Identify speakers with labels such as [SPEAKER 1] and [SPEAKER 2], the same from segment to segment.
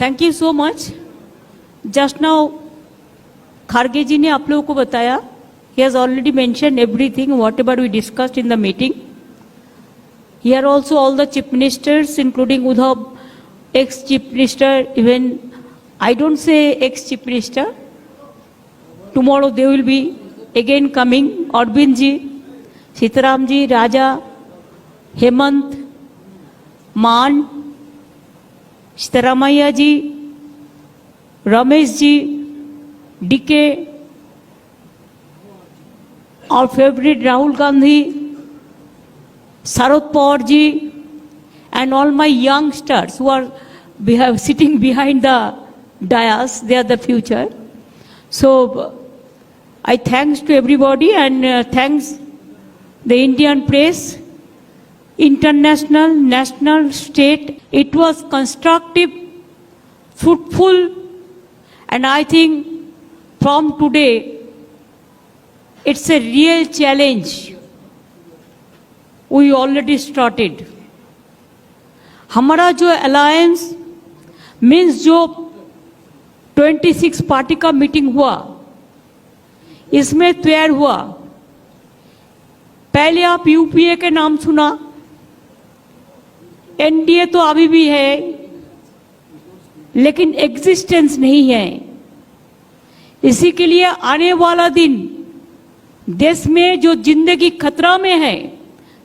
[SPEAKER 1] Thank you so much. Just now Kharge ji ने आप लोगों को बताया, he has already mentioned everything whatever we discussed in the meeting. Here also all the chief ministers, including Udhav, ex-chief minister, even I don't say ex-chief minister, tomorrow they will be again coming, Arvind ji, Sitaram ji, Raja, Hemant, मान, सिद्धरामैया जी, Ramesh ji, DK, our favorite Rahul Gandhi, Sharad Pawar ji, and all my youngsters who are sitting behind the dais, they are the future. So I thanks to everybody and thanks the Indian press, international, national, state. It was constructive, fruitful, and I think from today it's a real challenge. We already started. हमारा जो alliance means जो 26 party का meeting हुआ, इसमें तैयार हुआ। पहले आप यूपीए के नाम सुना, एनडीए तो अभी भी है लेकिन एग्जिस्टेंस नहीं है। इसी के लिए आने वाला दिन देश में जो जिंदगी खतरा में है,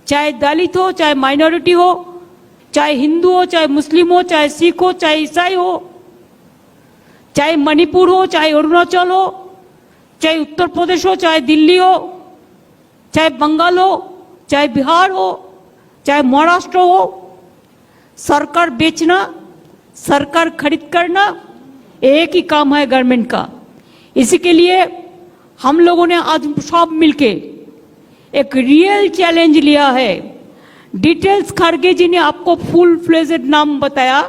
[SPEAKER 1] चाहे दलित हो, चाहे माइनॉरिटी हो, चाहे हिंदू हो, चाहे मुस्लिम हो, चाहे सिख हो, चाहे ईसाई हो, चाहे मणिपुर हो, चाहे अरुणाचल हो, चाहे उत्तर प्रदेश हो, चाहे दिल्ली हो, चाहे बंगाल हो, चाहे बिहार हो, चाहे महाराष्ट्र हो, सरकार बेचना, सरकार खरीद करना एक ही काम है गवर्नमेंट का। इसी के लिए हम लोगों ने आज सब मिलके एक रियल चैलेंज लिया है। डिटेल्स खारगे जी ने आपको फुल फ्लेजेड नाम बताया,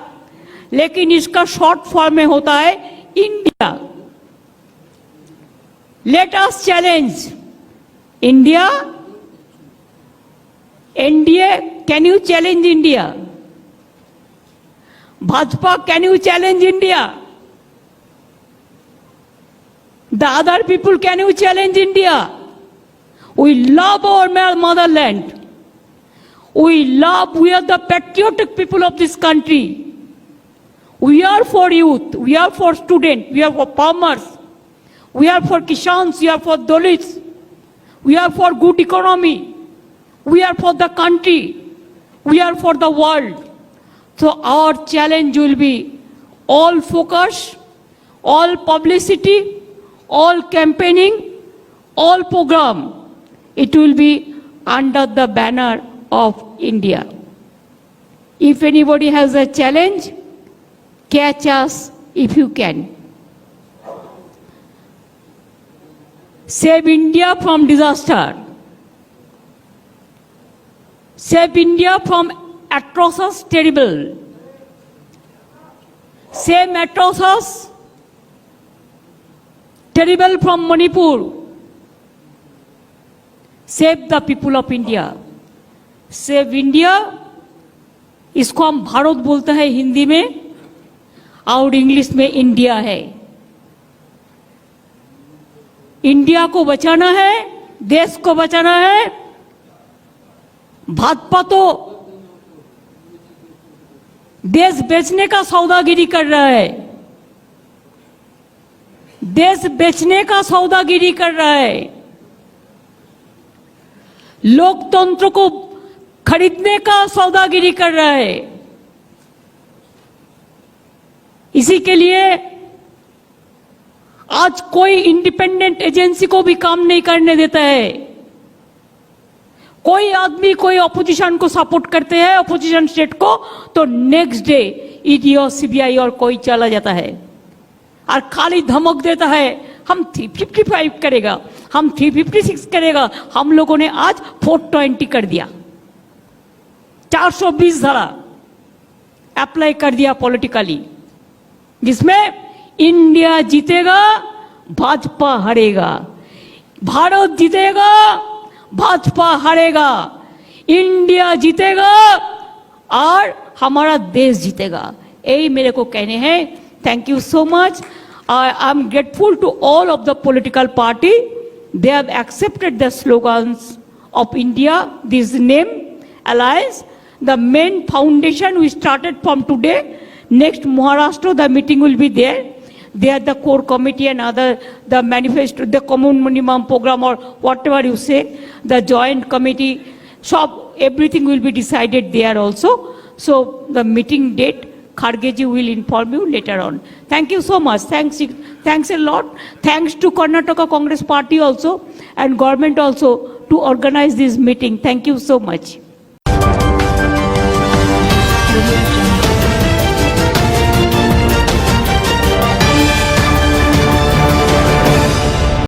[SPEAKER 1] लेकिन इसका शॉर्ट फॉर्म में होता है India. Let us challenge India. NDA, can you challenge India? Bhajpa, can you challenge India? The other people, can you challenge India? We love our motherland. We are the patriotic people of this country. We are for youth, we are for students, we are for farmers, we are for Kishans, we are for Dalits, we are for good economy, we are for the country, we are for the world. So our challenge will be all focus, all publicity, all campaigning, all program. It will be under the banner of India. If anybody has a challenge, catch us if you can. Save India from disaster. Save India from atrocious terrible. Save atrocious terrible from Manipur. Save the people of India. Save India, इसको हम भारत बोलते हैं हिंदी में और English में India है। India को बचाना है, देश को बचाना है। भाजपा तो देश बेचने का सौदागिरी कर रहा है, देश बेचने का सौदागिरी कर रहा है, लोकतंत्र को खरीदने का सौदागिरी कर रहा है। इसी के लिए आज कोई इंडिपेंडेंट एजेंसी को भी काम नहीं करने देता है। कोई आदमी कोई ऑपोजिशन को सपोर्ट करते हैं, ऑपोजिशन स्टेट को, तो नेक्स्ट डे ईडी और सीबीआई और कोई चला जाता है और खाली धमक देता है हम 355 करेगा, हम 356 करेगा। हम लोगों ने आज 420 कर दिया, 420 धारा अप्लाई कर दिया पॉलिटिकली, जिसमें इंडिया जीतेगा, भाजपा हारेगा। भारत जीतेगा, भाजपा हारेगा। इंडिया जीतेगा और हमारा देश जीतेगा। यही मेरे को कहने हैं. Thank you so much. I am grateful to all of the political party. They have accepted the slogans of India, this name, alliance. The main foundation we started from today. Next Maharashtra, the meeting will be there. There the core committee and other, the manifesto, the common minimum program or whatever you say, the joint committee, shop, everything will be decided there also. So the meeting date, Khargeji will inform you later on. Thank you so much. Thanks a lot. Thanks to Karnataka Congress Party also and government also to organize this meeting. Thank you so much.